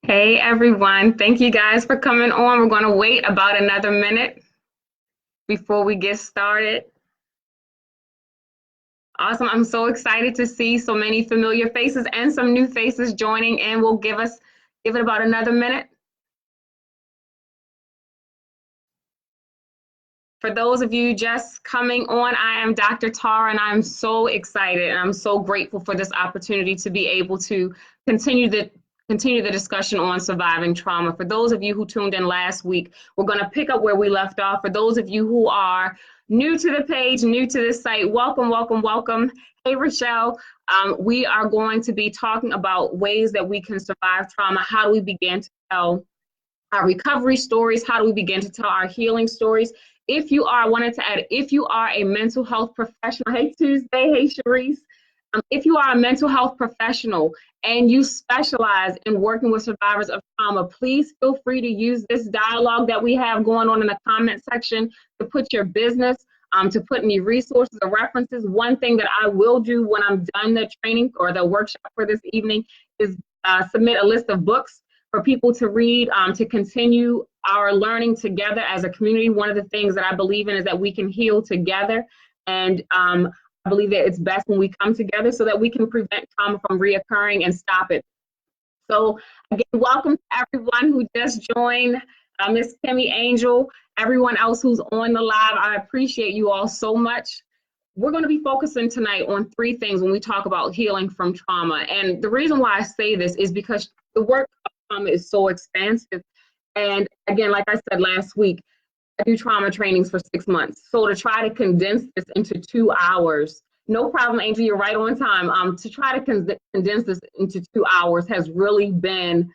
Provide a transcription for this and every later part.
Hey everyone, thank you guys for coming on. We're going to wait about another minute before we get started. Awesome. I'm so excited to see so many familiar faces and some new faces joining in. We'll give it about another minute. For those of you just coming on, I am Dr. Tara, and I'm so excited and I'm so grateful for this opportunity to be able to continue the discussion on surviving trauma. For those of you who tuned in last week, we're going to pick up where we left off. For those of you who are new to the page, new to the site, welcome, welcome, welcome. Hey, Rochelle, we are going to be talking about ways that we can survive trauma. How do we begin to tell our recovery stories? How do we begin to tell our healing stories? If you are, I wanted to add, if you are a mental health professional, hey Tuesday, hey Sharice, if you are a mental health professional and you specialize in working with survivors of trauma, please feel free to use this dialogue that we have going on in the comment section to put your business, to put any resources or references. One thing that I will do when I'm done the training or the workshop for this evening is submit a list of books for people to read, to continue our learning together as a community. One of the things that I believe in is that we can heal together, and I believe that it's best when we come together so that we can prevent trauma from reoccurring and stop it. So again, welcome to everyone who just joined, Miss Kimmy Angel, everyone else who's on the live. I appreciate you all so much. We're going to be focusing tonight on three things when we talk about healing from trauma. And the reason why I say this is because the work of trauma is so expansive. And again, like I said last week, I do trauma trainings for 6 months. So to try to condense this into 2 hours, no problem, Angel, you're right on time. To try to condense this into 2 hours has really been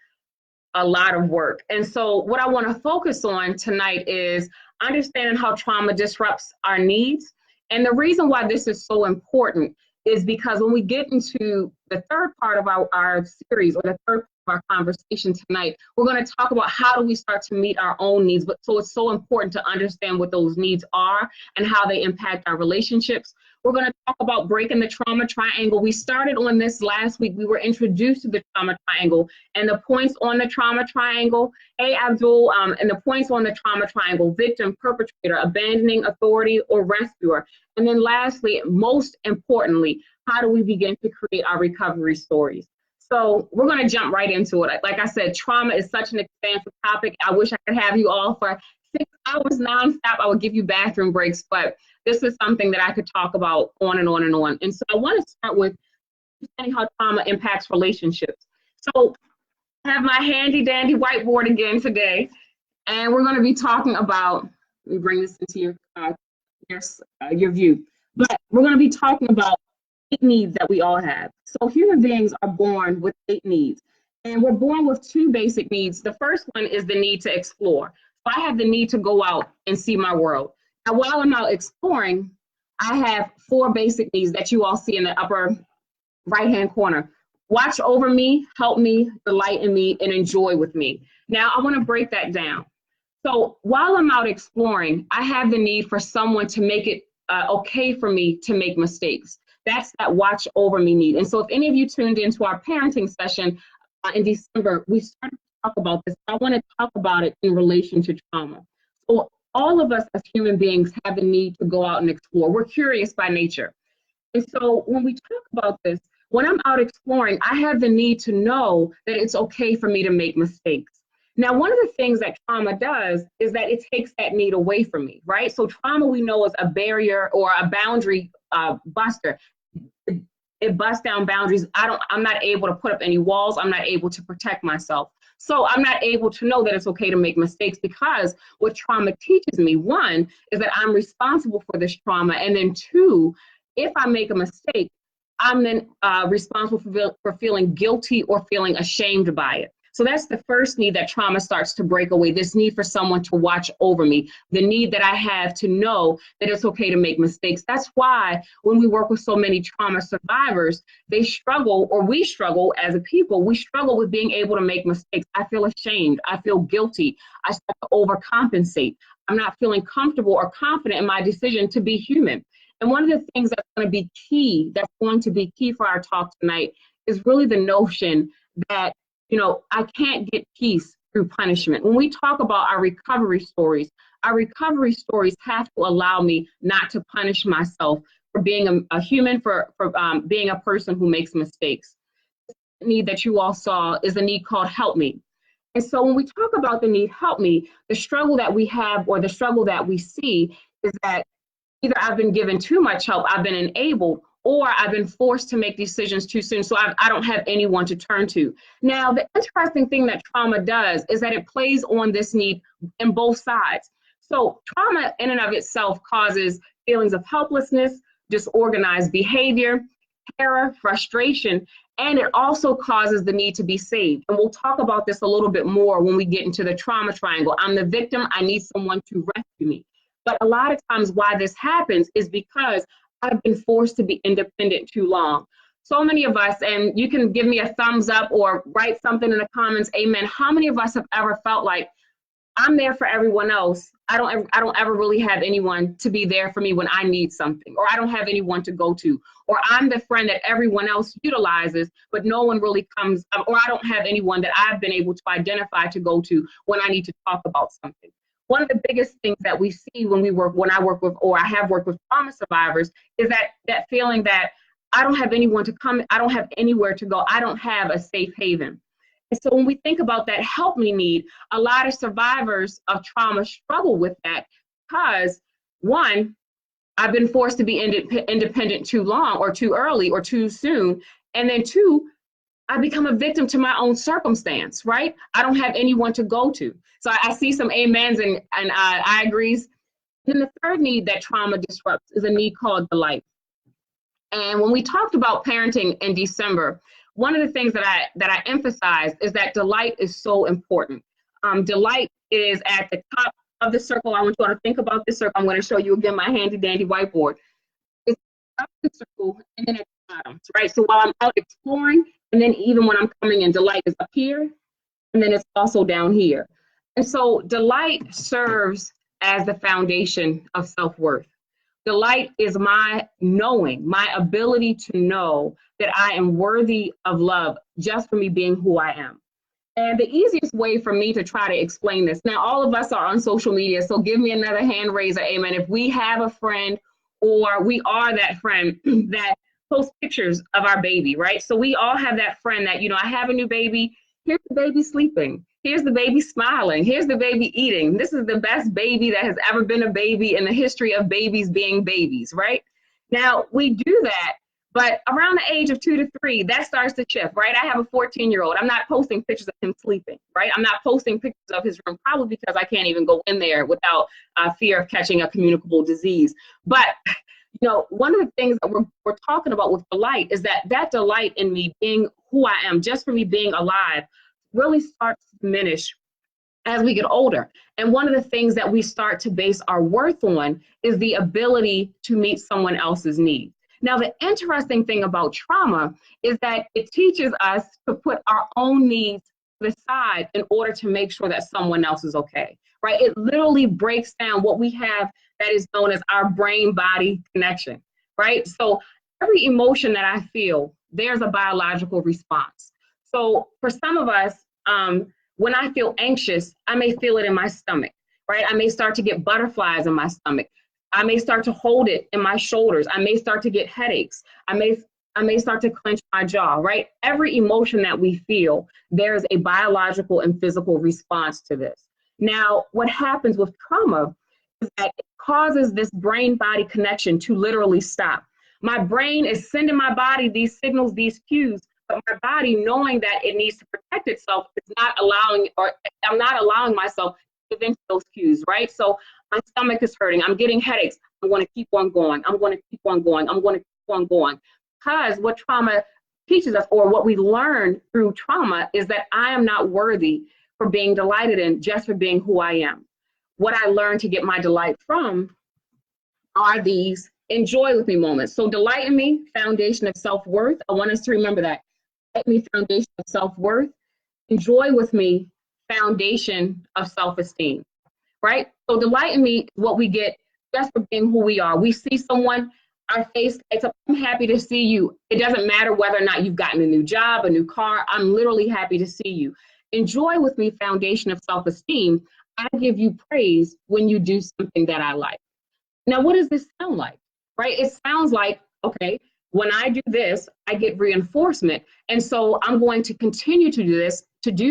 a lot of work. And so what I want to focus on tonight is understanding how trauma disrupts our needs. And the reason why this is so important is because when we get into the third part of our series, or the third part of our conversation tonight, we're going to talk about how do we start to meet our own needs. But so it's so important to understand what those needs are and how they impact our relationships. We're going to talk about breaking the trauma triangle. We started on this last week. We were introduced to the trauma triangle and the points on the trauma triangle. Hey, Abdul, and the points on the trauma triangle: victim, perpetrator, abandoning authority, or rescuer. And then lastly, most importantly, how do we begin to create our recovery stories? So we're going to jump right into it. Like I said, trauma is such an expansive topic. I wish I could have you all for 6 hours nonstop. I would give you bathroom breaks, but this is something that I could talk about on and on and on. And so I want to start with understanding how trauma impacts relationships. So I have my handy dandy whiteboard again today, and we're going to be talking about, let me bring this into your view, but we're going to be talking about 8 needs that we all have. So human beings are born with 8 needs, and we're born with 2 basic needs. The first one is the need to explore. So I have the need to go out and see my world. Now, while I'm out exploring, I have 4 basic needs that you all see in the upper right-hand corner. Watch over me, help me, delight in me, and enjoy with me. Now, I want to break that down. So while I'm out exploring, I have the need for someone to make it okay for me to make mistakes. That's that watch over me need. And so if any of you tuned into our parenting session in December, we started to talk about this. I want to talk about it in relation to trauma. So all of us as human beings have the need to go out and explore. We're curious by nature. And so when we talk about this, when I'm out exploring, I have the need to know that it's okay for me to make mistakes. Now, one of the things that trauma does is that it takes that need away from me, right? So trauma, we know, is a barrier or a boundary buster. It busts down boundaries. I'm not able to put up any walls. I'm not able to protect myself. So I'm not able to know that it's okay to make mistakes, because what trauma teaches me, 1, is that I'm responsible for this trauma. And then 2, if I make a mistake, I'm then responsible for feeling guilty or feeling ashamed by it. So that's the first need that trauma starts to break away, this need for someone to watch over me, the need that I have to know that it's okay to make mistakes. That's why when we work with so many trauma survivors, they struggle, or we struggle as a people, we struggle with being able to make mistakes. I feel ashamed. I feel guilty. I start to overcompensate. I'm not feeling comfortable or confident in my decision to be human. And one of the things that's going to be key for our talk tonight, is really the notion that I can't get peace through punishment. When we talk about our recovery stories have to allow me not to punish myself for being a human, for being a person who makes mistakes. The need that you all saw is a need called help me. And so when we talk about the need help me, the struggle that we have or the struggle that we see is that either I've been given too much help, I've been enabled, or I've been forced to make decisions too soon, so I don't have anyone to turn to. Now, the interesting thing that trauma does is that it plays on this need in both sides. So trauma in and of itself causes feelings of helplessness, disorganized behavior, terror, frustration, and it also causes the need to be saved. And we'll talk about this a little bit more when we get into the trauma triangle. I'm the victim, I need someone to rescue me. But a lot of times why this happens is because I've been forced to be independent too long. So many of us, and you can give me a thumbs up or write something in the comments, amen. How many of us have ever felt like I'm there for everyone else? I don't ever really have anyone to be there for me when I need something, or I don't have anyone to go to, or I'm the friend that everyone else utilizes, but no one really comes, or I don't have anyone that I've been able to identify to go to when I need to talk about something. One of the biggest things that we see when I work with, or I have worked with trauma survivors, is that feeling that I don't have anyone to come, I don't have anywhere to go, I don't have a safe haven. And so when we think about that help me need, a lot of survivors of trauma struggle with that because, one, I've been forced to be independent too long or too early or too soon. And then two, I become a victim to my own circumstance, right? I don't have anyone to go to. So I see some amens and I agrees. Then the third need that trauma disrupts is a need called delight. And when we talked about parenting in December, one of the things that I emphasized is that delight is so important. Delight is at the top of the circle. I want you all to think about this circle. I'm going to show you again my handy dandy whiteboard. It's up the circle and then at the bottom, right? So while I'm out exploring, and then even when I'm coming in, delight is up here, and then it's also down here. And so delight serves as the foundation of self-worth. Delight is my knowing, my ability to know that I am worthy of love just for me being who I am. And the easiest way for me to try to explain this, now all of us are on social media, so give me another hand raiser, amen. If we have a friend or we are that friend that posts pictures of our baby, right? So we all have that friend that, I have a new baby, here's the baby sleeping. Here's the baby smiling. Here's the baby eating. This is the best baby that has ever been a baby in the history of babies being babies, right? Now, we do that, but around the age of 2 to 3, that starts to shift, right? I have a 14-year-old. I'm not posting pictures of him sleeping, right? I'm not posting pictures of his room, probably because I can't even go in there without fear of catching a communicable disease. But, one of the things that we're talking about with delight is that delight in me being who I am, just for me being alive, really starts to diminish as we get older. And one of the things that we start to base our worth on is the ability to meet someone else's needs. Now, the interesting thing about trauma is that it teaches us to put our own needs to the side in order to make sure that someone else is okay, right? It literally breaks down what we have that is known as our brain-body connection, right? So every emotion that I feel, there's a biological response. So for some of us, when I feel anxious, I may feel it in my stomach, right? I may start to get butterflies in my stomach. I may start to hold it in my shoulders. I may start to get headaches. I may start to clench my jaw, right? Every emotion that we feel, there's a biological and physical response to this. Now, what happens with trauma is that it causes this brain-body connection to literally stop. My brain is sending my body these signals, these cues, but my body, knowing that it needs to protect itself, is not allowing, or I'm not allowing myself to give into those cues, right? So my stomach is hurting, I'm getting headaches, I'm going to keep on going, I'm going to keep on going, I'm going to keep on going. Because what trauma teaches us, or what we learn through trauma, is that I am not worthy for being delighted in just for being who I am. What I learned to get my delight from are these enjoy with me moments. So delight in me, foundation of self-worth. I want us to remember that. Delight in me, foundation of self-worth. Enjoy with me, foundation of self-esteem, right? So delight in me is what we get just for being who we are. We see someone, Our face lights up. I'm happy to see you. It doesn't matter whether or not you've gotten a new job, a new car. I'm literally happy to see you. Enjoy with me, foundation of self-esteem. I give you praise when you do something that I like. Now, what does this sound like, right? It sounds like, okay, when I do this, I get reinforcement. And so I'm going to continue to do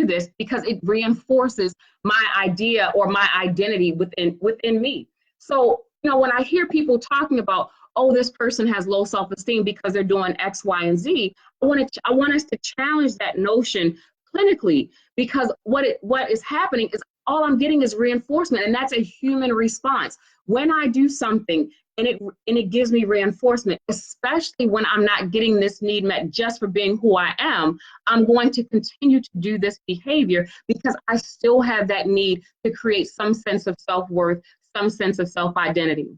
this because it reinforces my idea or my identity within me. So, when I hear people talking about, oh, this person has low self-esteem because they're doing X, Y, and Z, I want us to challenge that notion clinically, because what is happening is all I'm getting is reinforcement, and that's a human response. When I do something and it gives me reinforcement, especially when I'm not getting this need met just for being who I am, I'm going to continue to do this behavior because I still have that need to create some sense of self-worth, some sense of self-identity.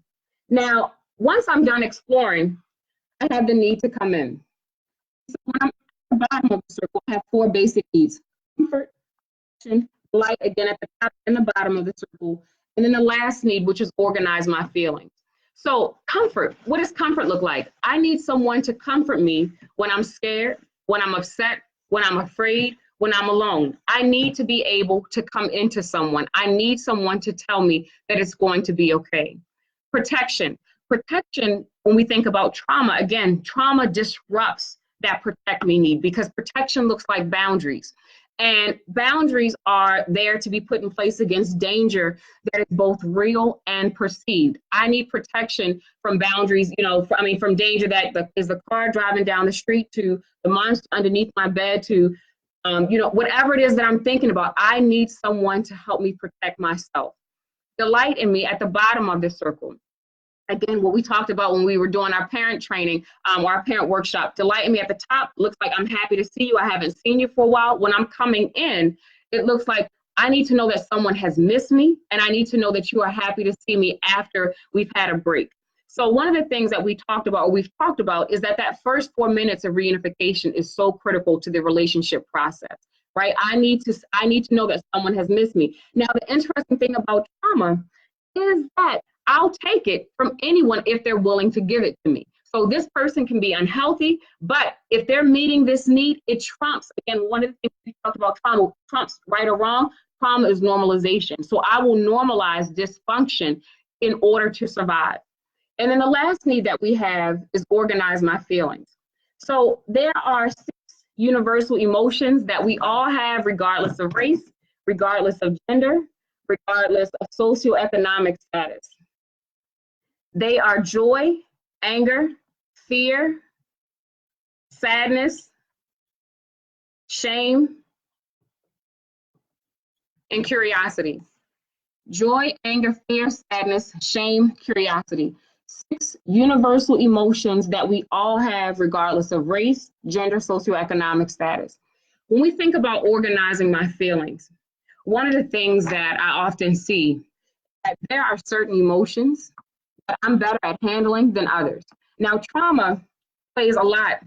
Now, once I'm done exploring, I have the need to come in. So when I'm at the bottom of the circle, I have 4 basic needs: comfort, light, again at the top and the bottom of the circle, and then the last need, which is organize my feelings. So comfort, what does comfort look like? I need someone to comfort me when I'm scared, when I'm upset, when I'm afraid, when I'm alone. I need to be able to come into someone. I need someone to tell me that it's going to be okay. Protection, when we think about trauma, again, trauma disrupts that protect me need, because protection looks like boundaries. And boundaries are there to be put in place against danger that is both real and perceived. I need protection from boundaries, from danger that is the car driving down the street, to the monster underneath my bed, to, whatever it is that I'm thinking about. I need someone to help me protect myself. Delight in me at the bottom of the circle. Again, what we talked about when we were doing our parent training, or our parent workshop. Delight in me at the top looks like I'm happy to see you. I haven't seen you for a while. When I'm coming in, it looks like I need to know that someone has missed me, and I need to know that you are happy to see me after we've had a break. So one of the things that we've talked about is that first 4 minutes of reunification is so critical to the relationship process, right? I need to know that someone has missed me. Now, the interesting thing about trauma is that I'll take it from anyone if they're willing to give it to me. So this person can be unhealthy, but if they're meeting this need, it trumps, again, one of the things we talked about, trauma trumps right or wrong. Trauma is normalization. So I will normalize dysfunction in order to survive. And then the last need that we have is organize my feelings. So there are 6 universal emotions that we all have, regardless of race, regardless of gender, regardless of socioeconomic status. They are joy, anger, fear, sadness, shame, and curiosity. Joy, anger, fear, sadness, shame, curiosity. 6 universal emotions that we all have, regardless of race, gender, socioeconomic status. When we think about organizing my feelings, one of the things that I often see is that there are certain emotions that I'm better at handling than others. Now, trauma plays a lot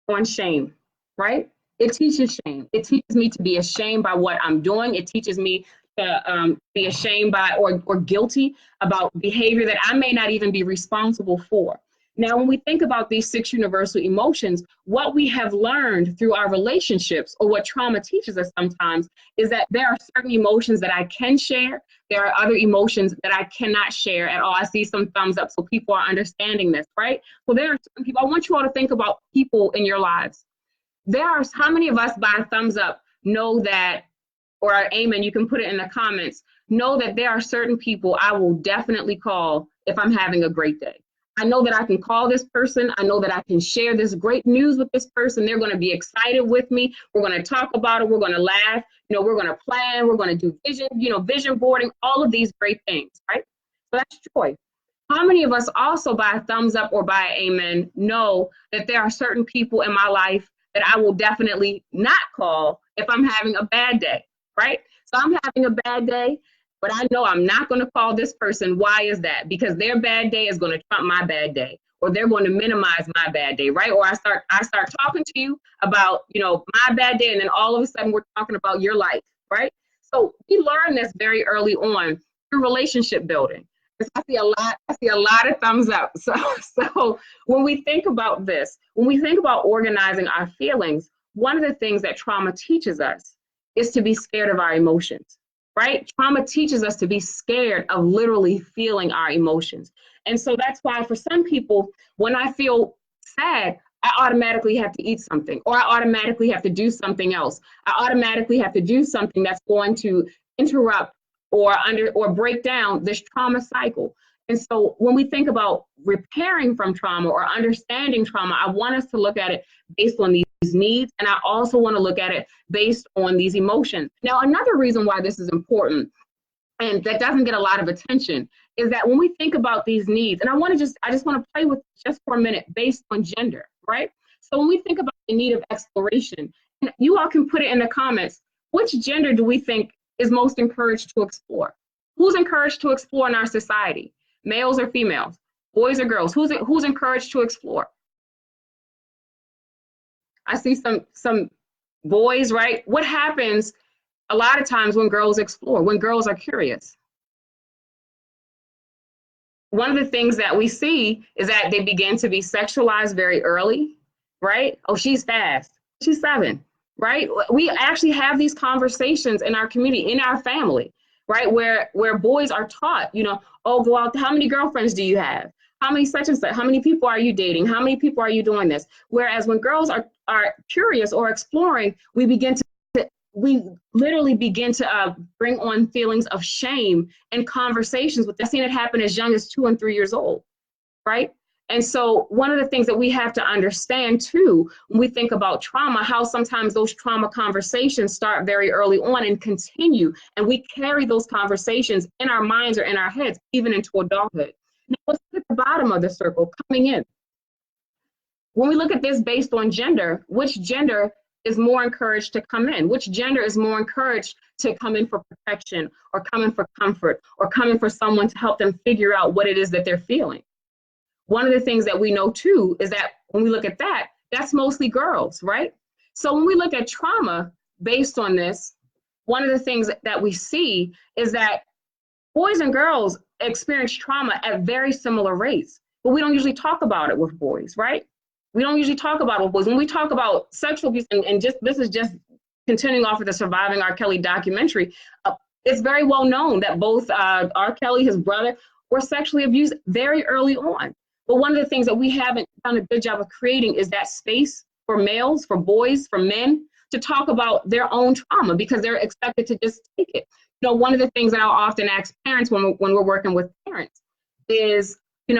on shame, right? It teaches shame. It teaches me to be ashamed by what I'm doing. It teaches me to be ashamed by or guilty about behavior that I may not even be responsible for. Now, when we think about these 6 universal emotions, what we have learned through our relationships, or what trauma teaches us sometimes, is that there are certain emotions that I can share. There are other emotions that I cannot share at all. I see some thumbs up, so people are understanding this, right? So there are certain people. I want you all to think about people in your lives. How many of us by a thumbs up know that, or amen, you can put it in the comments, know that there are certain people I will definitely call if I'm having a great day. I know that I can call this person. I know that I can share this great news with this person. They're going to be excited with me. We're going to talk about it. We're going to laugh. We're going to plan. We're going to do vision boarding, all of these great things, right? So that's joy. How many of us also by a thumbs up or by amen know that there are certain people in my life that I will definitely not call if I'm having a bad day, right? So I'm having a bad day, but I know I'm not going to call this person. Why is that? Because their bad day is going to trump my bad day, or they're going to minimize my bad day, right? Or I start talking to you about, my bad day, and then all of a sudden we're talking about your life, right? So we learn this very early on through relationship building. I see a lot. I see a lot of thumbs up. So when we think about this, when we think about organizing our feelings, one of the things that trauma teaches us is to be scared of our emotions, right? Trauma teaches us to be scared of literally feeling our emotions. And so that's why for some people, when I feel sad, I automatically have to eat something, or I automatically have to do something else. I automatically have to do something that's going to interrupt or break down this trauma cycle. And so when we think about repairing from trauma or understanding trauma, I want us to look at it based on these needs, and I also want to look at it based on these emotions. Now, another reason why this is important, and that doesn't get a lot of attention, is that when we think about these needs, and I just want to play with just for a minute based on gender, right? So when we think about the need of exploration, and you all can put it in the comments, which gender do we think is most encouraged to explore? Who's encouraged to explore in our society? Males or females? Boys or girls? Who's encouraged to explore? I see some boys, right? What happens a lot of times when girls explore, when girls are curious? One of the things that we see is that they begin to be sexualized very early, right? Oh, she's fast. She's 7, right? We actually have these conversations in our community, in our family, right? Where boys are taught, oh, go out. How many girlfriends do you have? How many such and such? How many people are you dating? How many people are you doing this? Whereas when girls are curious or exploring, we literally begin to bring on feelings of shame and conversations with. I've seen it happen as young as 2 and 3 years old, right? And so one of the things that we have to understand too, when we think about trauma, how sometimes those trauma conversations start very early on and continue, and we carry those conversations in our minds or in our heads, even into adulthood. Now let's look at the bottom of the circle, coming in. When we look at this based on gender, which gender is more encouraged to come in? Which gender is more encouraged to come in for protection, or come in for comfort, or come in for someone to help them figure out what it is that they're feeling? One of the things that we know too is that when we look at that, that's mostly girls, right? So when we look at trauma based on this, one of the things that we see is that boys and girls experience trauma at very similar rates, but we don't usually talk about it with boys, right? We don't usually talk about it with boys. When we talk about sexual abuse, and this is just continuing off of the Surviving R. Kelly documentary, it's very well known that both R. Kelly, his brother, were sexually abused very early on. But one of the things that we haven't done a good job of creating is that space for males, for boys, for men to talk about their own trauma, because they're expected to just take it. One of the things that I'll often ask parents when we're working with parents is, you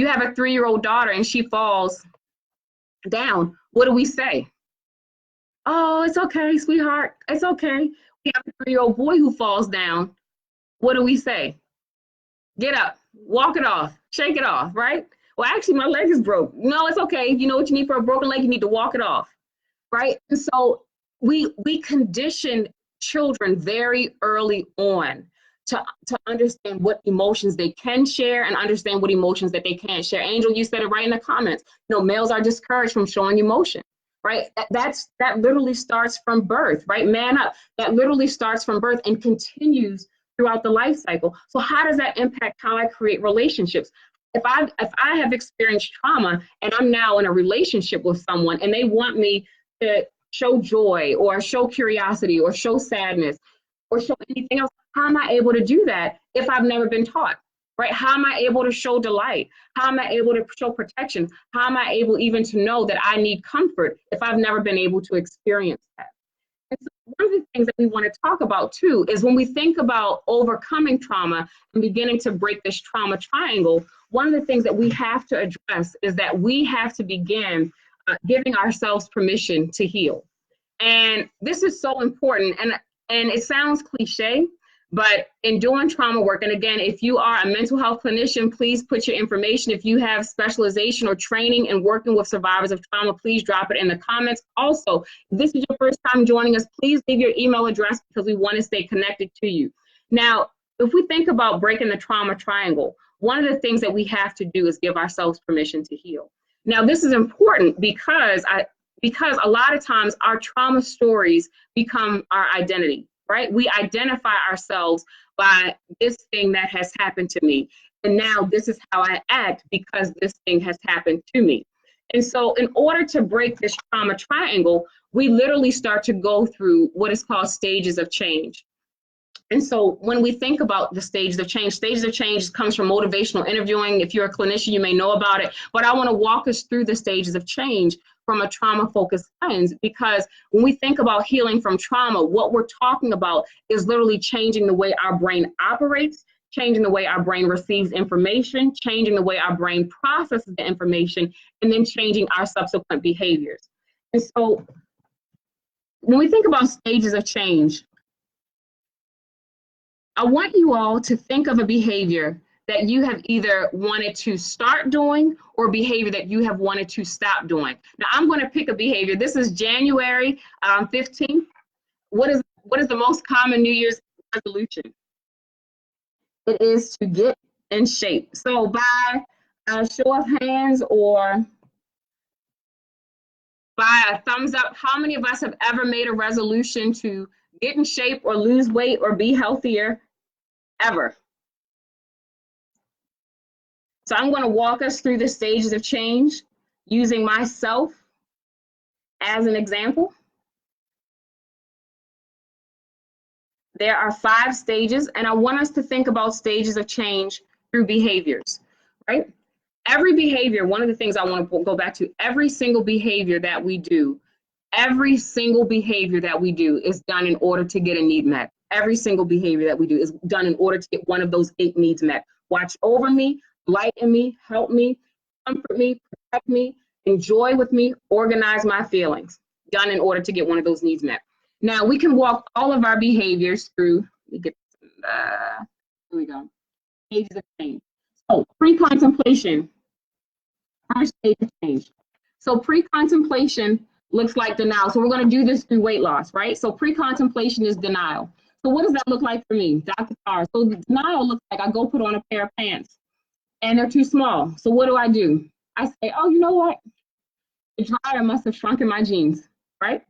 have a 3-year-old daughter and she falls down. What do we say? Oh, it's okay, sweetheart. It's okay. We have a 3-year-old boy who falls down. What do we say? Get up, walk it off, shake it off, right? Well, actually, my leg is broke. No, it's okay. You know what you need for a broken leg? You need to walk it off, right? And so we condition children very early on to understand what emotions they can share and understand what emotions that they can't share. Angel, you said it right in the comments. Males are discouraged from showing emotion, right? That literally starts from birth, right? Man up. That literally starts from birth and continues throughout the life cycle. So how does that impact how I create relationships? If I have experienced trauma and I'm now in a relationship with someone and they want me to show joy or show curiosity or show sadness or show anything else, how am I able to do that if I've never been taught, right? How am I able to show delight? How am I able to show protection? How am I able even to know that I need comfort if I've never been able to experience that? And so one of the things that we want to talk about too is when we think about overcoming trauma and beginning to break this trauma triangle, one of the things that we have to address is that we have to begin giving ourselves permission to heal. And this is so important, and it sounds cliche, but in doing trauma work, and again, if you are a mental health clinician, please put your information. If you have specialization or training in working with survivors of trauma, please drop it in the comments. Also, if this is your first time joining us, please leave your email address because we want to stay connected to you. Now, if we think about breaking the trauma triangle, one of the things that we have to do is give ourselves permission to heal. Now, this is important because a lot of times our trauma stories become our identity. right? We identify ourselves by this thing that has happened to me. And now this is how I act because this thing has happened to me. And so in order to break this trauma triangle, we literally start to go through what is called stages of change. And so when we think about the stages of change comes from motivational interviewing. If you're a clinician, you may know about it, but I want to walk us through the stages of change from a trauma-focused lens, because when we think about healing from trauma, what we're talking about is literally changing the way our brain operates, changing the way our brain receives information, changing the way our brain processes the information, and then changing our subsequent behaviors. And so when we think about stages of change, I want you all to think of a behavior that you have either wanted to start doing or behavior that you have wanted to stop doing. Now, I'm going to pick a behavior. This is January 15th. What is the most common New Year's resolution? It is to get in shape. So by a show of hands or by a thumbs up, how many of us have ever made a resolution to get in shape or lose weight or be healthier? Ever. So I'm going to walk us through the stages of change using myself as an example. There are 5 stages, and I want us to think about stages of change through behaviors, right? Every behavior, one of the things I want to go back to, every single behavior that we do is done in order to get a need met. Every single behavior that we do is done in order to get one of those 8 needs met. Watch over me, light in me, help me, comfort me, protect me, enjoy with me, organize my feelings. Done in order to get one of those needs met. Now we can walk all of our behaviors through, here we go, stages of change. So pre-contemplation, first stage of change. So pre-contemplation looks like denial. So we're going to do this through weight loss, right? So pre-contemplation is denial. So what does that look like for me, Dr. Carr? So denial looks like I go put on a pair of pants and they're too small. So what do? I say, oh, you know what? The dryer must have shrunken my jeans, right?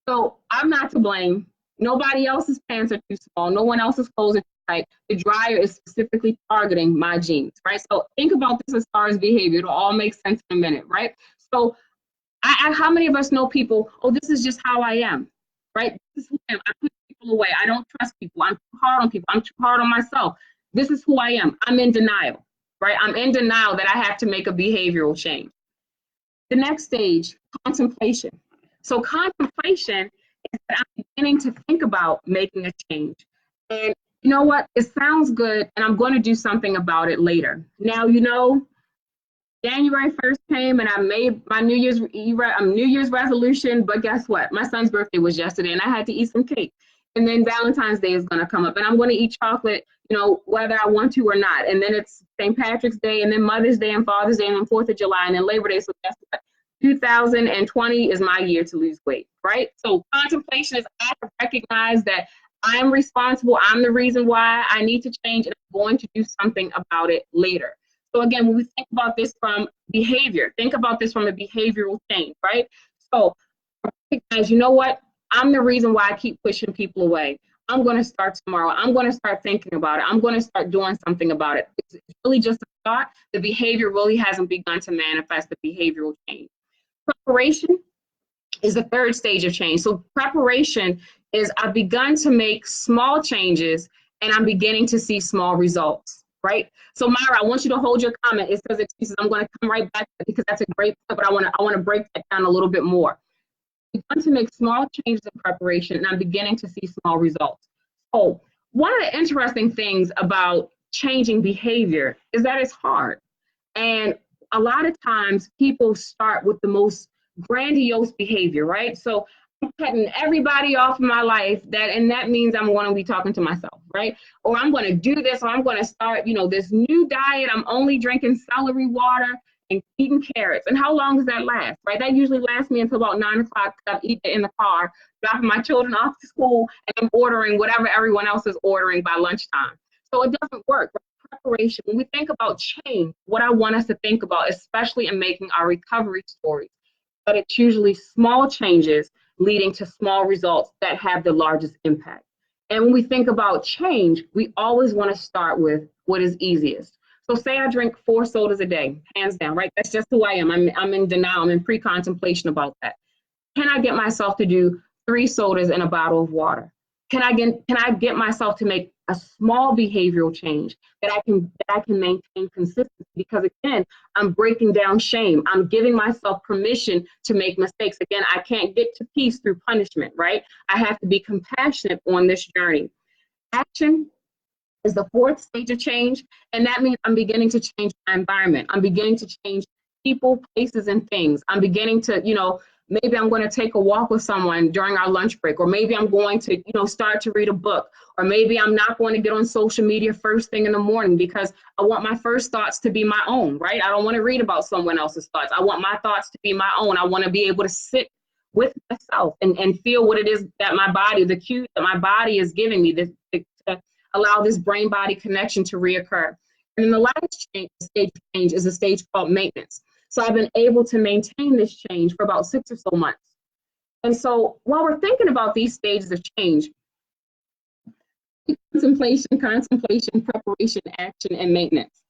So I'm not to blame. Nobody else's pants are too small. No one else's clothes are too tight. The dryer is specifically targeting my jeans, right? So think about this as far as behavior. It'll all make sense in a minute, right? So how many of us know people, oh, this is just how I am, right? This is who I am. I put people away. I don't trust people. I'm too hard on people. I'm too hard on myself. This is who I am. I'm in denial, right? I'm in denial that I have to make a behavioral change. The next stage, contemplation. So contemplation is that I'm beginning to think about making a change. And you know what? It sounds good, and I'm going to do something about it later. Now, you know, January 1st came and I made my New Year's resolution, but guess what? My son's birthday was yesterday and I had to eat some cake. And then Valentine's Day is going to come up and I'm going to eat chocolate, you know, whether I want to or not. And then it's St. Patrick's Day and then Mother's Day and Father's Day and then 4th of July and then Labor Day. So guess what? 2020 is my year to lose weight, right? So contemplation is I recognize that I am responsible. I'm the reason why I need to change and I'm going to do something about it later. So again, when we think about this from behavior, think about this from a behavioral change, right? So recognize, you know what? I'm the reason why I keep pushing people away. I'm going to start tomorrow. I'm going to start thinking about it. I'm going to start doing something about it. It's really just a thought. The behavior really hasn't begun to manifest the behavioral change. Preparation is the third stage of change. So preparation is I've begun to make small changes and I'm beginning to see small results, right? So Myra, I want you to hold your comment. It says excuses. I'm going to come right back because that's a great point, but I want to break that down a little bit more. I'm begun to make small changes in preparation and I'm beginning to see small results. So one of the interesting things about changing behavior is that it's hard. And a lot of times people start with the most grandiose behavior, right? So I'm cutting everybody off in my life, and that means I'm going to be talking to myself, right? Or I'm going to do this, or I'm going to start, you know, this new diet. I'm only drinking celery water and eating carrots. And how long does that last, right? That usually lasts me until about 9 o'clock. I'm eating in the car, dropping my children off to school, and I'm ordering whatever everyone else is ordering by lunchtime. So it doesn't work. Preparation, when we think about change, what I want us to think about, especially in making our recovery stories, but it's usually small changes leading to small results that have the largest impact. And when we think about change, we always want to start with what is easiest. So say I drink 4 sodas a day, hands down, right? That's just who I am. I'm in denial. I'm in pre-contemplation about that. Can I get myself to do 3 sodas and a bottle of water? Can I get myself to make a small behavioral change that I can maintain consistency? Because again, I'm breaking down shame. I'm giving myself permission to make mistakes. Again, I can't get to peace through punishment, right? I have to be compassionate on this journey. Action is the 4th stage of change, and that means I'm beginning to change my environment. I'm beginning to change people, places, and things. I'm beginning to, maybe I'm going to take a walk with someone during our lunch break, or maybe I'm going to, start to read a book, or maybe I'm not going to get on social media first thing in the morning because I want my first thoughts to be my own, right? I don't want to read about someone else's thoughts. I want my thoughts to be my own. I want to be able to sit with myself and feel what it is that my body, the cues that my body is giving me to allow this brain-body connection to reoccur. And then the last stage of change is a stage called maintenance. So I've been able to maintain this change for about 6 or so months. And so while we're thinking about these stages of change, contemplation, preparation, action, and maintenance,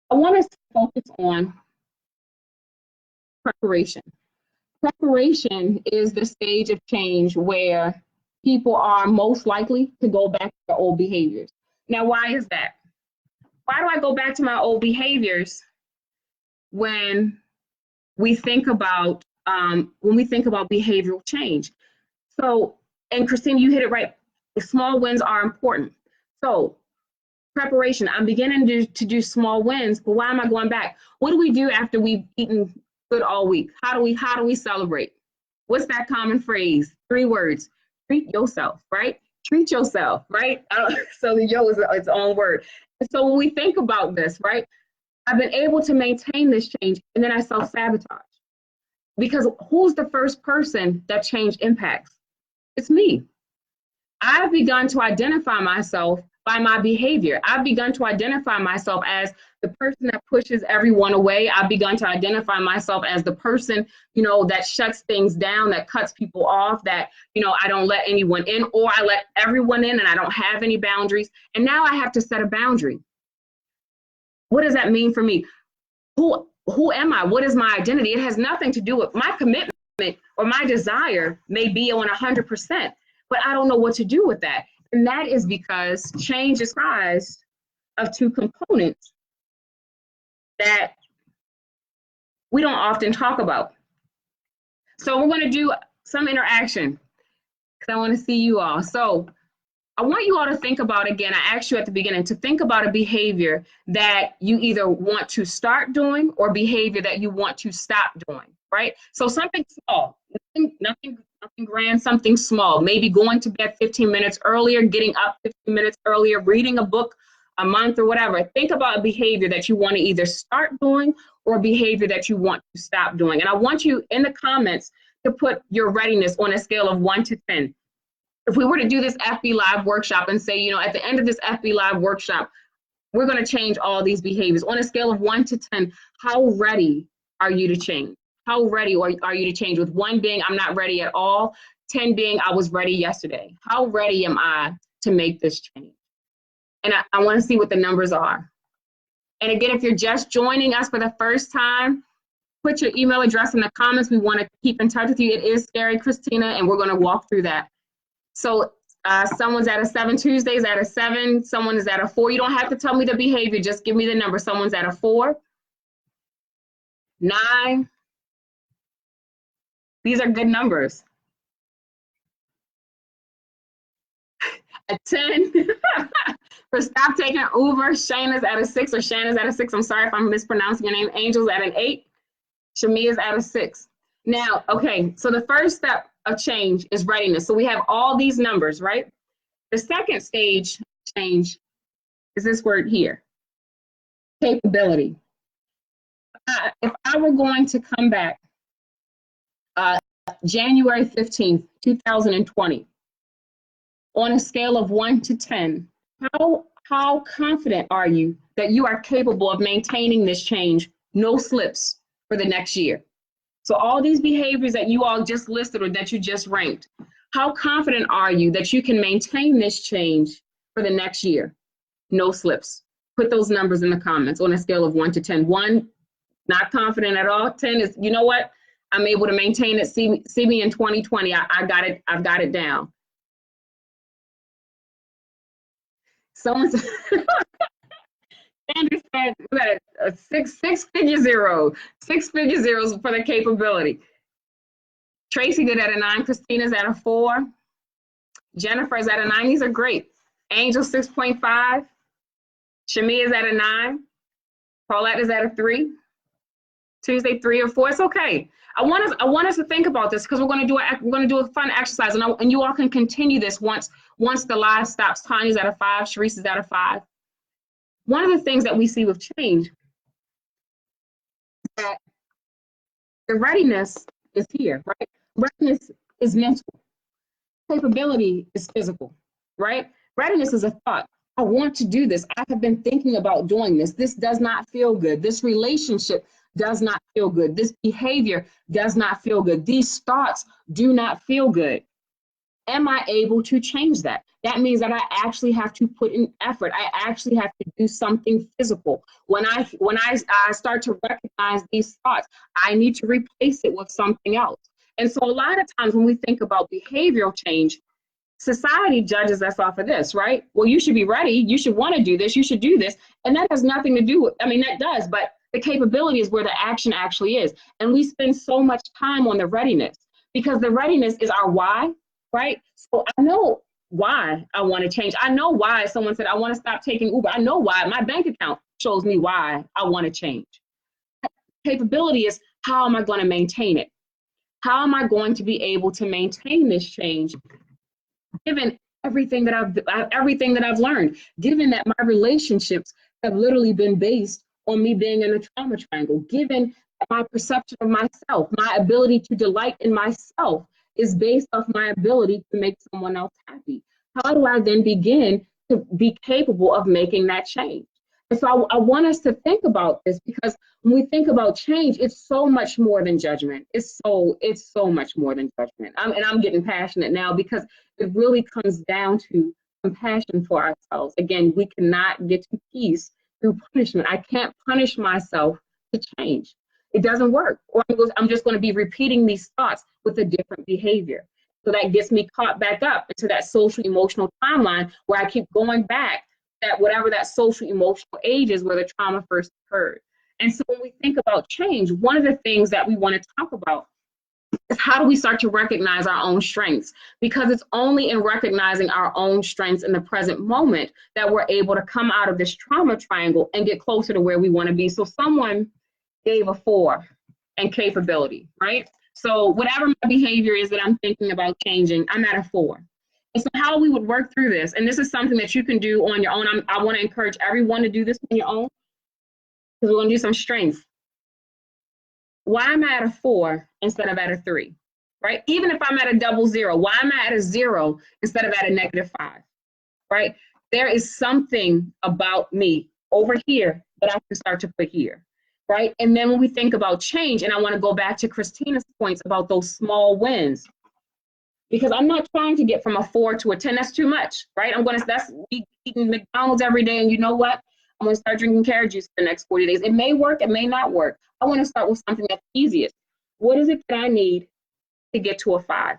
I want us to focus on preparation. Preparation is the stage of change where people are most likely to go back to their old behaviors. Now, why is that? Why do I go back to my old behaviors when we think about behavioral change? So, and Christine, you hit it right. The small wins are important. So, preparation. I'm beginning to do small wins, but why am I going back? What do we do after we've eaten good all week? How do we celebrate? What's that common phrase? 3 words. Treat yourself, right? Treat yourself, right? So the yo is its own word. And so when we think about this, right, I've been able to maintain this change, and then I self-sabotage. Because who's the first person that change impacts? It's me. I've begun to identify myself by my behavior. I've begun to identify myself as the person that pushes everyone away. I've begun to identify myself as the person, that shuts things down, that cuts people off, that, I don't let anyone in, or I let everyone in and I don't have any boundaries. And now I have to set a boundary. What does that mean for me? Who am I? What is my identity? It has nothing to do with my commitment, or my desire may be on 100%, but I don't know what to do with that. And that is because change is comprised of 2 components that we don't often talk about. So we're going to do some interaction because I want to see you all. So I want you all to think about, again, I asked you at the beginning to think about a behavior that you either want to start doing or behavior that you want to stop doing, right? So something small, nothing grand, something small, maybe going to bed 15 minutes earlier, getting up 15 minutes earlier, reading a book a month or whatever. Think about a behavior that you want to either start doing or a behavior that you want to stop doing. And I want you in the comments to put your readiness on a scale of 1 to 10. If we were to do this FB Live workshop and say, at the end of this FB Live workshop, we're going to change all these behaviors. On a scale of 1 to 10, how ready are you to change? How ready are you to change? With 1 being, I'm not ready at all. 10 being, I was ready yesterday. How ready am I to make this change? And I want to see what the numbers are. And again, if you're just joining us for the first time, put your email address in the comments. We want to keep in touch with you. It is scary, Christina, and we're going to walk through that. So someone's at a 7, Tuesday's at a 7, someone is at a 4. You don't have to tell me the behavior, just give me the number. Someone's at a 4, 9. These are good numbers. A 10. For stop taking Uber, Shayna's at a 6, or Shannon's at a 6. I'm sorry if I'm mispronouncing your name. Angel's at an 8. Shamia's at a 6. Now, okay, so the first step of change is readiness. So we have all these numbers, right? The second stage change is this word here, capability. If I were going to come back January 15th, 2020, on a scale of 1 to 10, how confident are you that you are capable of maintaining this change, no slips, for the next year? So all these behaviors that you all just listed or that you just ranked, How confident are you that you can maintain this change for the next year? No slips. Put those numbers in the comments on a scale of 1 to 10. 1, not confident at all. 10 is, you know what? I'm able to maintain it. See me in 2020. I got it. I've got it down. Someone said, Andrew said a six-figure zero. 6-figure zeros for the capability. Tracy did at a 9. Christina's at a 4. Jennifer's at a 9. These are great. Angel 6.5. Shamia is at a 9. Paulette is at a 3. Tuesday 3 or 4. It's okay. I want us to think about this because we're going to do a fun exercise, and you all can continue this once the live stops. Tanya's at a 5. Sharice is at a 5. One of the things that we see with change is that the readiness is here, right? Readiness is mental. Capability is physical, right? Readiness is a thought. I want to do this. I have been thinking about doing this. This does not feel good. This relationship does not feel good. This behavior does not feel good. These thoughts do not feel good. Am I able to change that? That means that I actually have to put in effort. I actually have to do something physical. When I start to recognize these thoughts, I need to replace it with something else. And so a lot of times when we think about behavioral change, society judges us off of this, right? Well, you should be ready. You should want to do this. You should do this. And that has nothing to do with, I mean, that does, but the capability is where the action actually is. And we spend so much time on the readiness because the readiness is our why, right? So I know why I want to change. I know why someone said, I want to stop taking Uber. I know why. My bank account shows me why I want to change. Capability is how am I going to maintain it? How am I going to be able to maintain this change given everything that I've learned, given that my relationships have literally been based on me being in a trauma triangle, given that my perception of myself, my ability to delight in myself is based off my ability to make someone else happy. How do I then begin to be capable of making that change? And so I want us to think about this because when we think about change, it's so much more than judgment. It's so much more than judgment. I'm getting passionate now because it really comes down to compassion for ourselves. Again, we cannot get to peace through punishment. I can't punish myself to change. It doesn't work. Or I'm just going to be repeating these thoughts with a different behavior. So that gets me caught back up into that social emotional timeline where I keep going back that whatever that social emotional age is where the trauma first occurred. And so when we think about change, one of the things that we want to talk about is how do we start to recognize our own strengths? Because it's only in recognizing our own strengths in the present moment that we're able to come out of this trauma triangle and get closer to where we want to be. So someone gave a 4 in capability, right? So whatever my behavior is that I'm thinking about changing, I'm at a 4. And so how we would work through this, and this is something that you can do on your own. I want to encourage everyone to do this on your own because we're going to do some strengths. Why am I at a 4 instead of at a 3, right? Even if I'm at a double 0, why am I at a 0 instead of at a -5, right? There is something about me over here that I can start to put here, right? And then when we think about change, and I want to go back to Christina's points about those small wins, because I'm not trying to get from a 4 to a 10. That's too much, right? That's eating McDonald's every day, and you know what? I'm going to start drinking carrot juice for the next 40 days. It may work, it may not work. I want to start with something that's easiest. What is it that I need to get to a 5?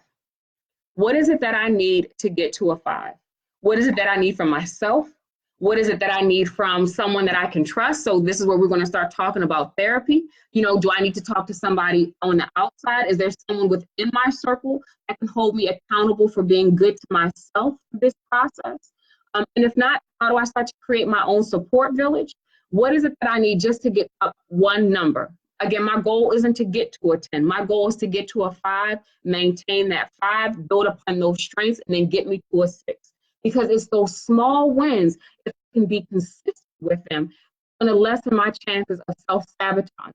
What is it that I need to get to a 5? What is it that I need from myself? What is it that I need from someone that I can trust? So this is where we're going to start talking about therapy. You know, do I need to talk to somebody on the outside? Is there someone within my circle that can hold me accountable for being good to myself through this process? And if not, how do I start to create my own support village? What is it that I need just to get up one number? Again, my goal isn't to get to a 10. My goal is to get to a 5, maintain that 5, build upon those strengths, and then get me to a 6. Because it's those small wins, if I can be consistent with them, it's going to lessen my chances of self-sabotage,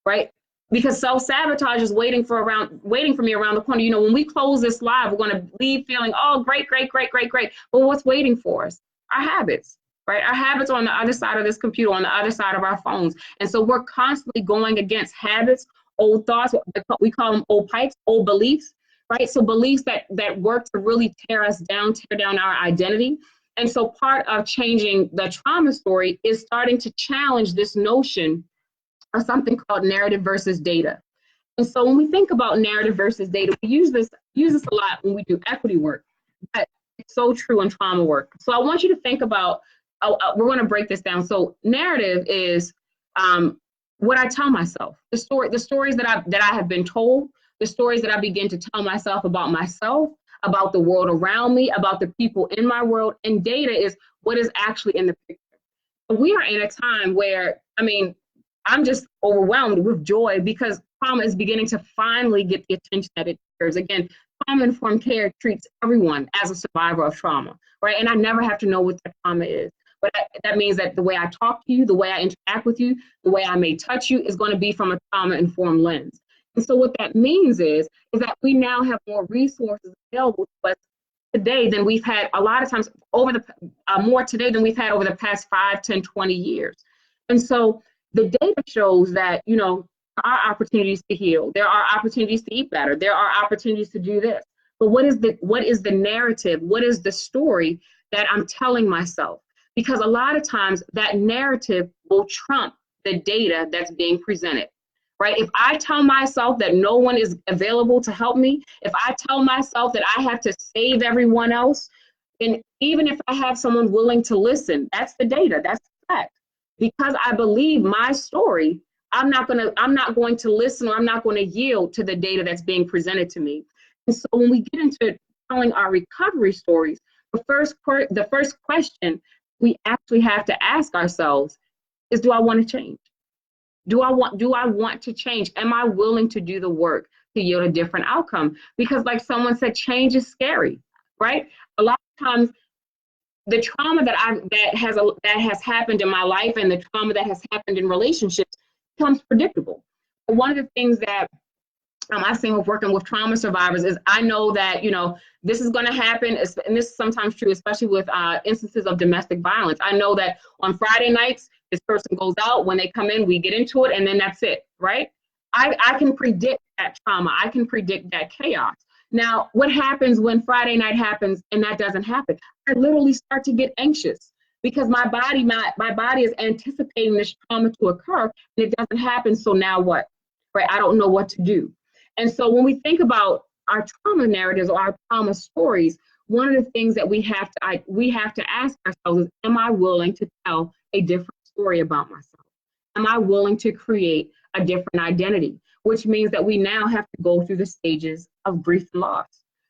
right? Because self-sabotage is waiting for me around the corner. You know, when we close this live, we're going to leave feeling, oh, great. But what's waiting for us? Our habits, right? Our habits are on the other side of this computer, on the other side of our phones. And so we're constantly going against habits, old thoughts, we call them old pipes, old beliefs, right? So beliefs that work to really tear us down, tear down our identity. And so part of changing the trauma story is starting to challenge this notion of something called narrative versus data. And so when we think about narrative versus data, we use this a lot when we do equity work, but it's so true in trauma work. So I want you to think about, we're going to break this down. So narrative is what I tell myself, the stories that I have been told, the stories that I begin to tell myself, about the world around me, about the people in my world. And data is what is actually in the picture. We are in a time where, I mean, I'm just overwhelmed with joy because trauma is beginning to finally get the attention that it deserves. Again, trauma-informed care treats everyone as a survivor of trauma, right? And I never have to know what that trauma is. But that means that the way I talk to you, the way I interact with you, the way I may touch you is going to be from a trauma-informed lens. And so what that means is that we now have more resources available to us today than we've had a lot of times more today than we've had over the past 5, 10, 20 years. And so the data shows that, there are opportunities to heal. There are opportunities to eat better. There are opportunities to do this. But what is the narrative? What is the story that I'm telling myself? Because a lot of times that narrative will trump the data that's being presented, right? If I tell myself that no one is available to help me, if I tell myself that I have to save everyone else, and even if I have someone willing to listen, that's the data, that's the fact. Because I believe my story, I'm not going to listen, or I'm not going to yield to the data that's being presented to me. And so when we get into telling our recovery stories, the first question we actually have to ask ourselves is, do I want to change? Do I want to change? Am I willing to do the work to yield a different outcome? Because like someone said, change is scary, right? A lot of times the trauma that has happened in my life and the trauma that has happened in relationships becomes predictable. But one of the things that I've seen with working with trauma survivors is I know that, this is going to happen, and this is sometimes true, especially with instances of domestic violence. I know that on Friday nights, this person goes out. When they come in, we get into it, and then that's it, right? I can predict that trauma. I can predict that chaos. Now, what happens when Friday night happens and that doesn't happen? I literally start to get anxious because my body is anticipating this trauma to occur, and it doesn't happen. So now what? Right? I don't know what to do. And so when we think about our trauma narratives or our trauma stories, one of the things that we have to ask ourselves is, am I willing to tell a different story about myself? Am I willing to create a different identity? Which means that we now have to go through the stages of grief and loss,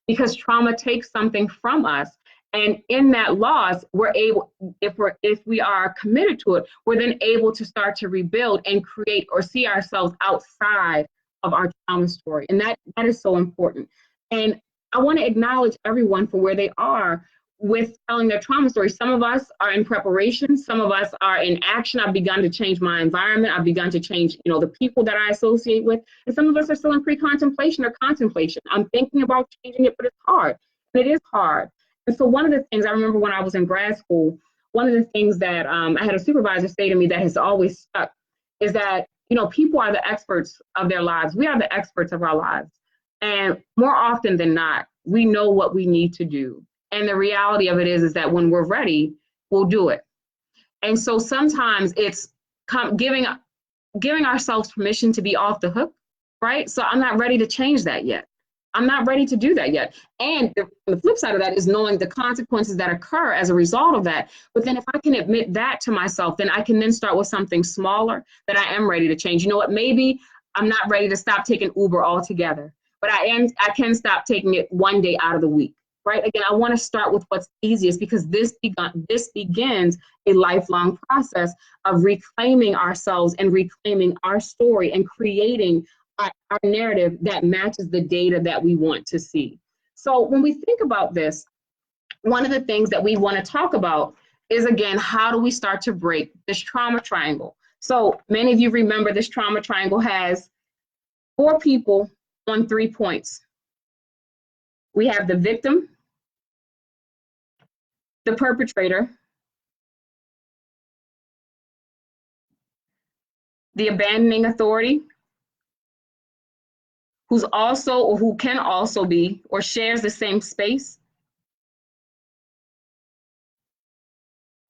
because trauma takes something from us. And in that loss, we're able, if we are committed to it, we're then able to start to rebuild and create or see ourselves outside of our trauma story. And that is so important. And I want to acknowledge everyone for where they are with telling their trauma story. Some of us are in preparation. Some of us are in action. I've begun to change my environment. I've begun to change, the people that I associate with. And some of us are still in pre-contemplation or contemplation. I'm thinking about changing it, but it's hard. And it is hard. And so one of the things I remember when I was in grad school, one of the things that I had a supervisor say to me that has always stuck is that, people are the experts of their lives. We are the experts of our lives. And more often than not, we know what we need to do. And the reality of it is that when we're ready, we'll do it. And so sometimes it's giving ourselves permission to be off the hook, right? So I'm not ready to change that yet. I'm not ready to do that yet. And the flip side of that is knowing the consequences that occur as a result of that. But then if I can admit that to myself, then I can then start with something smaller that I am ready to change. You know what? Maybe I'm not ready to stop taking Uber altogether, but I can stop taking it one day out of the week, right? Again, I want to start with what's easiest, because this begins a lifelong process of reclaiming ourselves and reclaiming our story and creating our narrative that matches the data that we want to see. So when we think about this, one of the things that we want to talk about is, again, how do we start to break this trauma triangle? So many of you remember this trauma triangle has 4 people on 3 points. We have the victim, the perpetrator, the abandoning authority, who's also or who can also be or shares the same space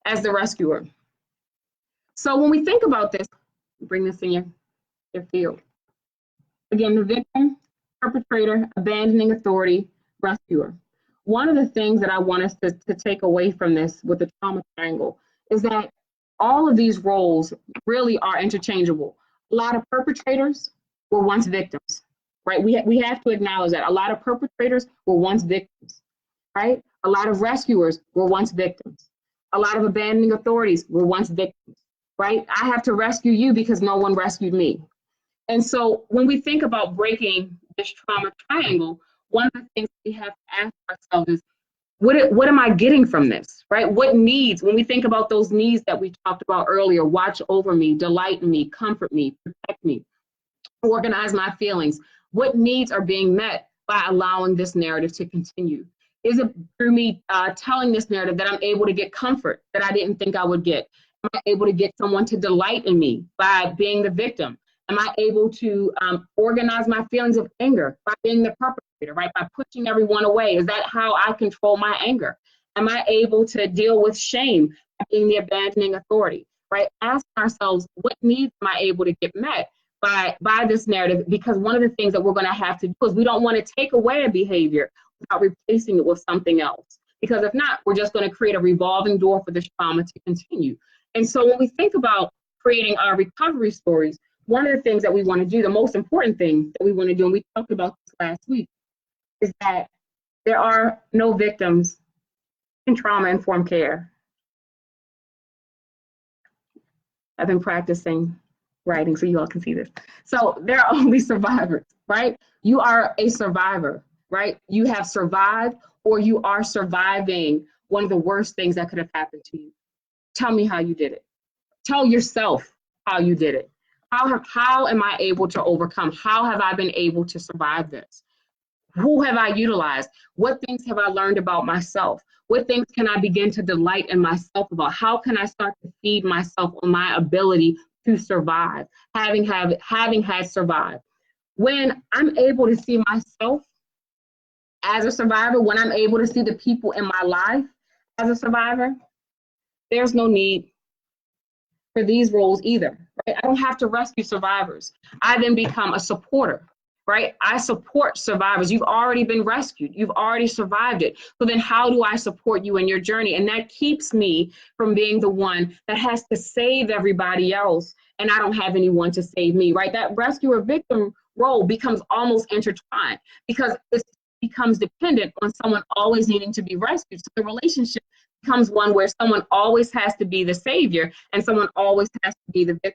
as the rescuer. So when we think about this, bring this in your field. Again, the victim, perpetrator, abandoning authority, rescuer. One of the things that I want us to take away from this with the trauma triangle is that all of these roles really are interchangeable. A lot of perpetrators were once victims, right? We have to acknowledge that. A lot of perpetrators were once victims, right? A lot of rescuers were once victims. A lot of abandoning authorities were once victims, right? I have to rescue you because no one rescued me. And so when we think about breaking this trauma triangle, one of the things we have to ask ourselves is, what am I getting from this, right? What needs, when we think about those needs that we talked about earlier, watch over me, delight in me, comfort me, protect me, organize my feelings, what needs are being met by allowing this narrative to continue? Is it through me telling this narrative that I'm able to get comfort that I didn't think I would get? Am I able to get someone to delight in me by being the victim? Am I able to organize my feelings of anger by being the perpetrator, right? By pushing everyone away? Is that how I control my anger? Am I able to deal with shame by being the abandoning authority, right? Ask ourselves, what needs am I able to get met by this narrative? Because one of the things that we're going to have to do is we don't want to take away a behavior without replacing it with something else. Because if not, we're just going to create a revolving door for this trauma to continue. And so when we think about creating our recovery stories, one of the things that we want to do, the most important thing that we want to do, and we talked about this last week, is that there are no victims in trauma-informed care. I've been practicing writing so you all can see this. So there are only survivors, right? You are a survivor, right? You have survived or you are surviving one of the worst things that could have happened to you. Tell me how you did it. Tell yourself how you did it. How am I able to overcome? How have I been able to survive this? Who have I utilized? What things have I learned about myself? What things can I begin to delight in myself about? How can I start to feed myself on my ability to survive, having had survived? When I'm able to see myself as a survivor, when I'm able to see the people in my life as a survivor, there's no need for these roles either, right? I don't have to rescue survivors. I then become a supporter, right? I support survivors. You've already been rescued. You've already survived it. So then how do I support you in your journey? And that keeps me from being the one that has to save everybody else and I don't have anyone to save me, right? That rescuer victim role becomes almost intertwined because it becomes dependent on someone always needing to be rescued. So the relationship becomes one where someone always has to be the savior and someone always has to be the victim.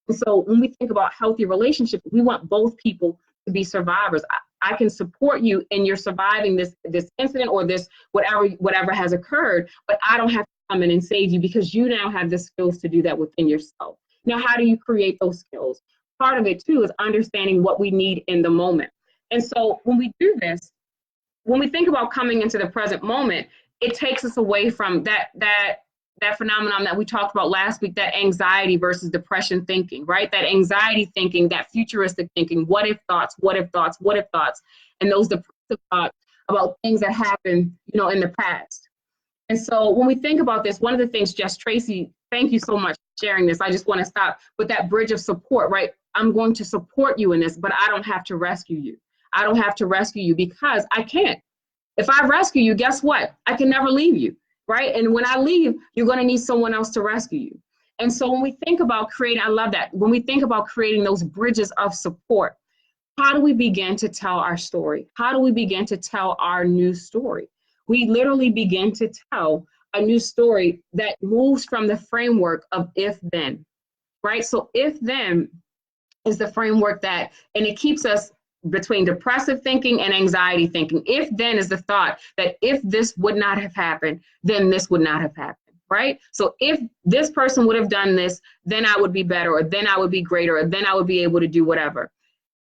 And so when we think about healthy relationships, we want both people to be survivors. I can support you in your surviving this incident or this whatever has occurred, but I don't have to come in and save you because you now have the skills to do that within yourself. Now, how do you create those skills? Part of it too is understanding what we need in the moment. And so when we do this, when we think about coming into the present moment, it takes us away from that phenomenon that we talked about last week, that anxiety versus depression thinking, right? That anxiety thinking, that futuristic thinking, what if thoughts, and those depressive thoughts about things that happened, in the past. And so when we think about this, one of the things, Jess Tracy, thank you so much for sharing this. I just want to stop with that bridge of support, right? I'm going to support you in this, but I don't have to rescue you. I don't have to rescue you because I can't. If I rescue you, guess what? I can never leave you, right? And when I leave, you're going to need someone else to rescue you. And so when we think about creating, I love that, when we think about creating those bridges of support, how do we begin to tell our story? How do we begin to tell our new story? We literally begin to tell a new story that moves from the framework of if-then, right? So if-then is the framework and it keeps us between depressive thinking and anxiety thinking. If then is the thought that if this would not have happened, then this would not have happened, right? So if this person would have done this, then I would be better, or then I would be greater, or then I would be able to do whatever.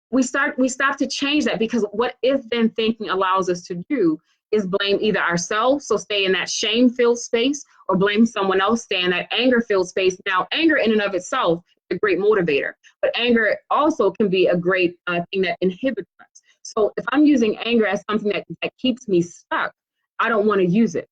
We stop to change that because what if then thinking allows us to do is blame either ourselves, so stay in that shame-filled space, or blame someone else, stay in that anger-filled space. Now, anger in and of itself is a great motivator, but anger also can be a great thing that inhibits us. So if I'm using anger as something that keeps me stuck, I don't want to use it,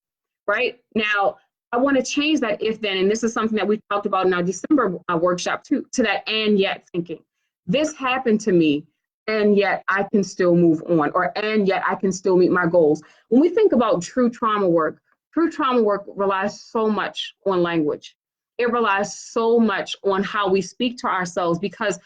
right? Now, I want to change that if then, and this is something that we talked about in our December workshop too, to that and yet thinking. This happened to me, and yet I can still move on, or and yet I can still meet my goals. When we think about true trauma work relies so much on language. It relies so much on how we speak to ourselves, because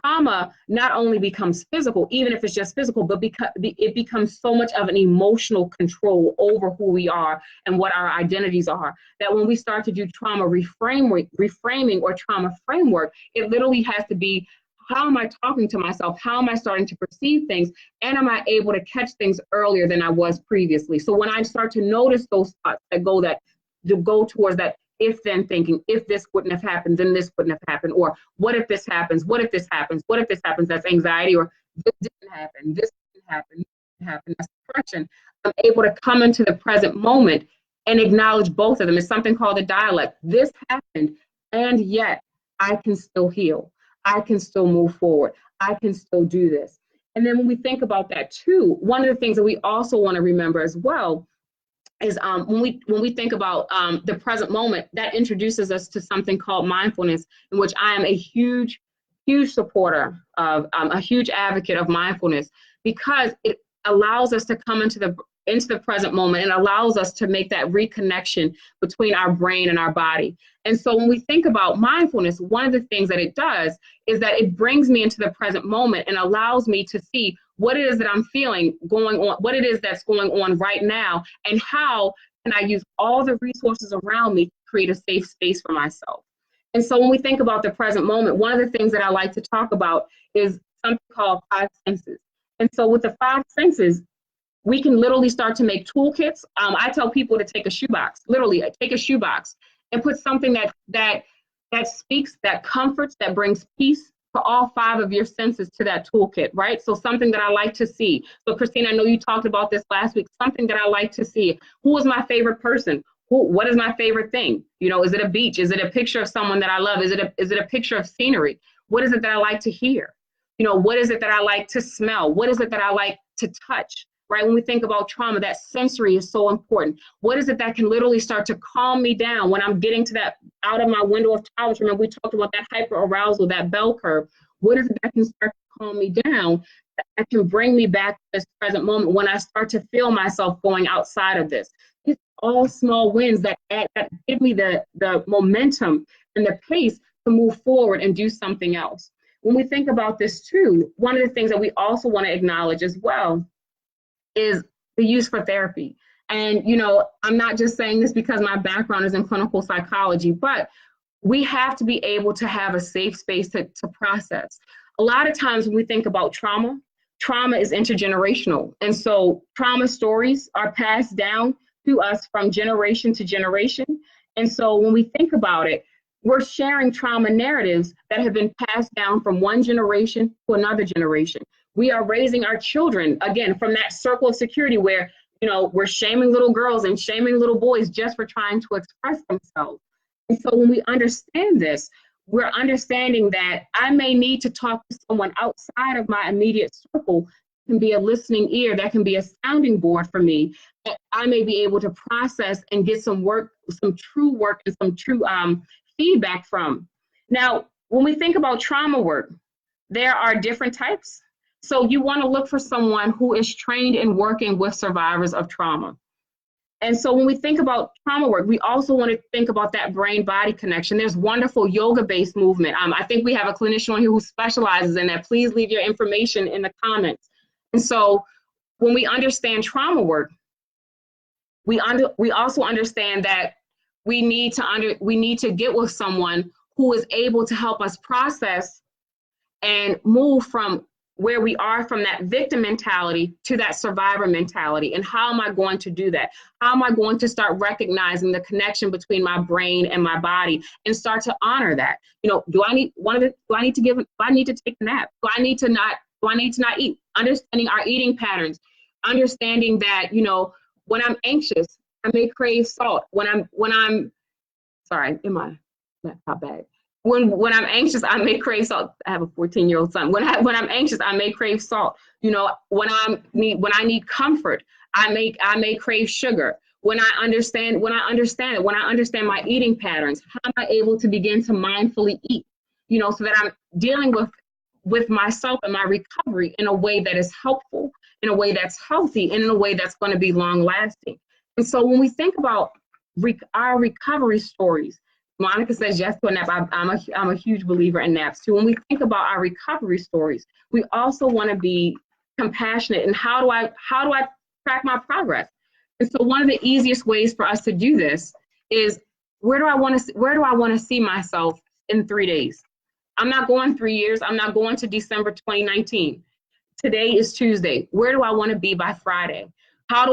trauma not only becomes physical, even if it's just physical, but it becomes so much of an emotional control over who we are and what our identities are, that when we start to do trauma reframing or trauma framework, it literally has to be, how am I talking to myself? How am I starting to perceive things? And am I able to catch things earlier than I was previously? So when I start to notice those thoughts that go towards that if then thinking, if this wouldn't have happened, then this wouldn't have happened, or what if this happens, what if this happens, what if this happens, that's anxiety, or this didn't happen, this didn't happen, this didn't happen, that's depression. I'm able to come into the present moment and acknowledge both of them. It's something called a dialect. This happened, and yet I can still heal. I can still move forward. I can still do this. And then when we think about that too, one of the things that we also want to remember as well is when we think about the present moment, that introduces us to something called mindfulness, in which I am a huge supporter of, a huge advocate of mindfulness, because it allows us to come into the present moment and allows us to make that reconnection between our brain and our body. And so when we think about mindfulness, one of the things that it does is that it brings me into the present moment and allows me to see what it is that I'm feeling going on, what it is that's going on right now, and how can I use all the resources around me to create a safe space for myself. And so when we think about the present moment, one of the things that I like to talk about is something called 5 senses. And so with the 5 senses, we can literally start to make toolkits. I tell people to take a shoebox, literally take a shoebox and put something that speaks, that comforts, that brings peace to all 5 of your senses to that toolkit, right? So something that I like to see. So Christine, I know you talked about this last week, something that I like to see. Who is my favorite person? What is my favorite thing? You know, is it a beach? Is it a picture of someone that I love? Is it a picture of scenery? What is it that I like to hear? You know, what is it that I like to smell? What is it that I like to touch? Right? When we think about trauma, that sensory is so important. What is it that can literally start to calm me down when I'm getting to that out of my window of tolerance? Remember, we talked about that hyper arousal, that bell curve. What is it that can start to calm me down, that can bring me back to this present moment when I start to feel myself going outside of this? It's all small wins that give me the momentum and the pace to move forward and do something else. When we think about this too, one of the things that we also want to acknowledge as well is the use for therapy. And, you know, I'm not just saying this because my background is in clinical psychology, but we have to be able to have a safe space to process. A lot of times when we think about trauma is intergenerational. And so trauma stories are passed down to us from generation to generation. And so when we think about it, we're sharing trauma narratives that have been passed down from one generation to another generation. We are raising our children, again, from that circle of security where, you know, we're shaming little girls and shaming little boys just for trying to express themselves. And so when we understand this, we're understanding that I may need to talk to someone outside of my immediate circle. Can be a listening ear, that can be a sounding board for me, that I may be able to process and get some work, some true work and some true feedback from. Now, when we think about trauma work, there are different types. So you want to look for someone who is trained in working with survivors of trauma. And so when we think about trauma work, we also want to think about that brain-body connection. There's wonderful yoga-based movement. I think we have a clinician here who specializes in that. Please leave your information in the comments. And so when we understand trauma work, we also understand that we need to get with someone who is able to help us process and move from where we are from that victim mentality to that survivor mentality. And how am I going to do that? How am I going to start recognizing the connection between my brain and my body and start to honor that? You know, do I need to take a nap? Do I need to not eat? Understanding our eating patterns, understanding that, you know, when I'm anxious, I may crave salt. When I'm sorry, in my laptop bag. when I'm anxious, I may crave salt. I have a 14-year-old son. When I'm anxious, I may crave salt. You know, when I need comfort, I may crave sugar. When I understand my eating patterns, how am I able to begin to mindfully eat? You know, so that I'm dealing with myself and my recovery in a way that is helpful, in a way that's healthy, and in a way that's going to be long lasting. And so when we think about our recovery stories, Monica says yes to a nap. I'm a huge believer in naps too. When we think about our recovery stories, we also want to be compassionate. And how do I track my progress? And so one of the easiest ways for us to do this is, where do I want to see myself in 3 days? I'm not going 3 years. I'm not going to December 2019. Today is Tuesday. Where do I want to be by Friday? How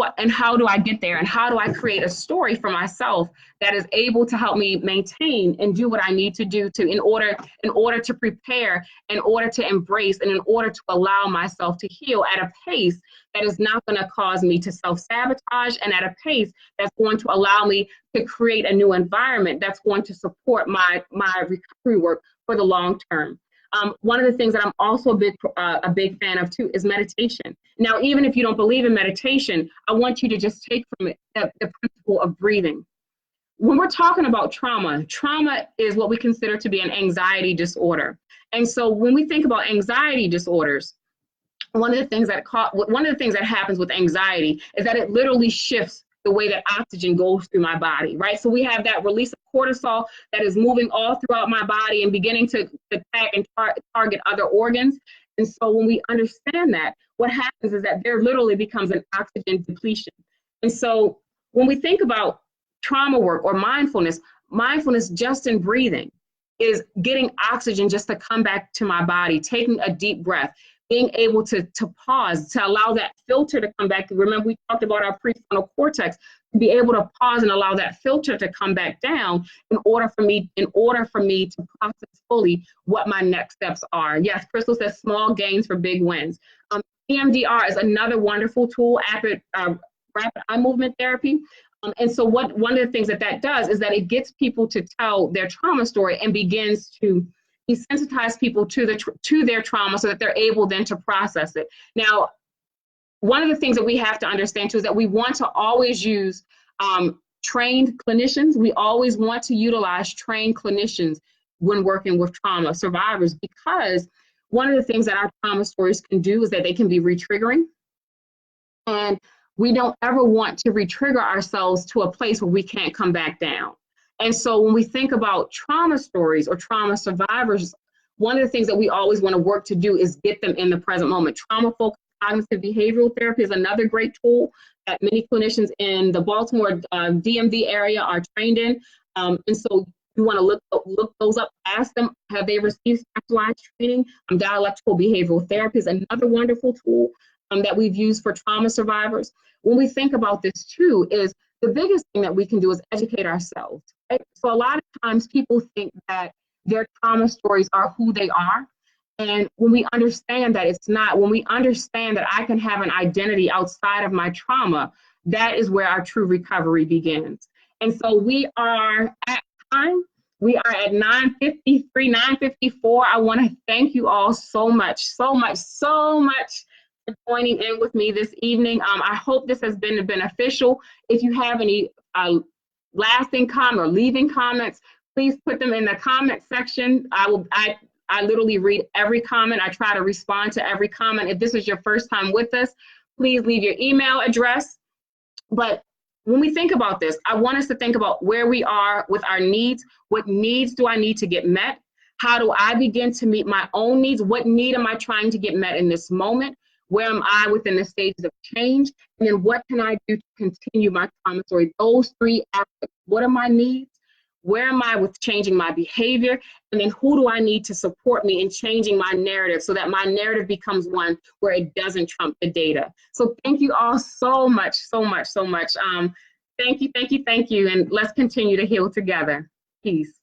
do I get there? And how do I create a story for myself that is able to help me maintain and do what I need to do in order to prepare, in order to embrace, and in order to allow myself to heal at a pace that is not going to cause me to self-sabotage, and at a pace that's going to allow me to create a new environment that's going to support my recovery work for the long term. One of the things that I'm also a big fan of too is meditation. Now, even if you don't believe in meditation, I want you to just take from it the principle of breathing. When we're talking about trauma is what we consider to be an anxiety disorder. And so when we think about anxiety disorders, one of the things that happens with anxiety is that it literally shifts the way that oxygen goes through my body, right? So we have that release of cortisol that is moving all throughout my body and beginning to attack and target other organs. And so when we understand that, what happens is that there literally becomes an oxygen depletion. And so when we think about trauma work or mindfulness just in breathing is getting oxygen just to come back to my body, taking a deep breath, being able to pause, to allow that filter to come back. Remember, we talked about our prefrontal cortex, to be able to pause and allow that filter to come back down in order for me to process fully what my next steps are. Yes, Crystal says small gains for big wins. EMDR is another wonderful tool, rapid eye movement therapy. And so one of the things that does is that it gets people to tell their trauma story and begins to desensitize people to their trauma so that they're able then to process it. Now, one of the things that we have to understand too is that we want to always use trained clinicians. We always want to utilize trained clinicians when working with trauma survivors, because one of the things that our trauma stories can do is that they can be re-triggering. And we don't ever want to re-trigger ourselves to a place where we can't come back down. And so when we think about trauma stories or trauma survivors, one of the things that we always want to work to do is get them in the present moment. Trauma-focused cognitive behavioral therapy is another great tool that many clinicians in the Baltimore DMV area are trained in. And so you want to look those up, ask them, have they received specialized training? Dialectical behavioral therapy is another wonderful tool that we've used for trauma survivors. When we think about this too, is the biggest thing that we can do is educate ourselves. Right? So a lot of times people think that their trauma stories are who they are. And when we understand that it's not, when we understand that I can have an identity outside of my trauma, that is where our true recovery begins. And so we are at time. We are at 9:53, 9:54. I want to thank you all so much for joining in with me this evening. I hope this has been beneficial. If you have any lasting comment or leaving comments, please put them in the comment section. I literally read every comment. I try to respond to every comment. If this is your first time with us, please leave your email address. But when we think about this, I want us to think about where we are with our needs. What needs do I need to get met? How do I begin to meet my own needs? What need am I trying to get met in this moment? Where am I within the stages of change? And then what can I do to continue my trauma story? Those three aspects. What are my needs? Where am I with changing my behavior? And then who do I need to support me in changing my narrative so that my narrative becomes one where it doesn't trump the data? So thank you all so much. Thank you. And let's continue to heal together. Peace.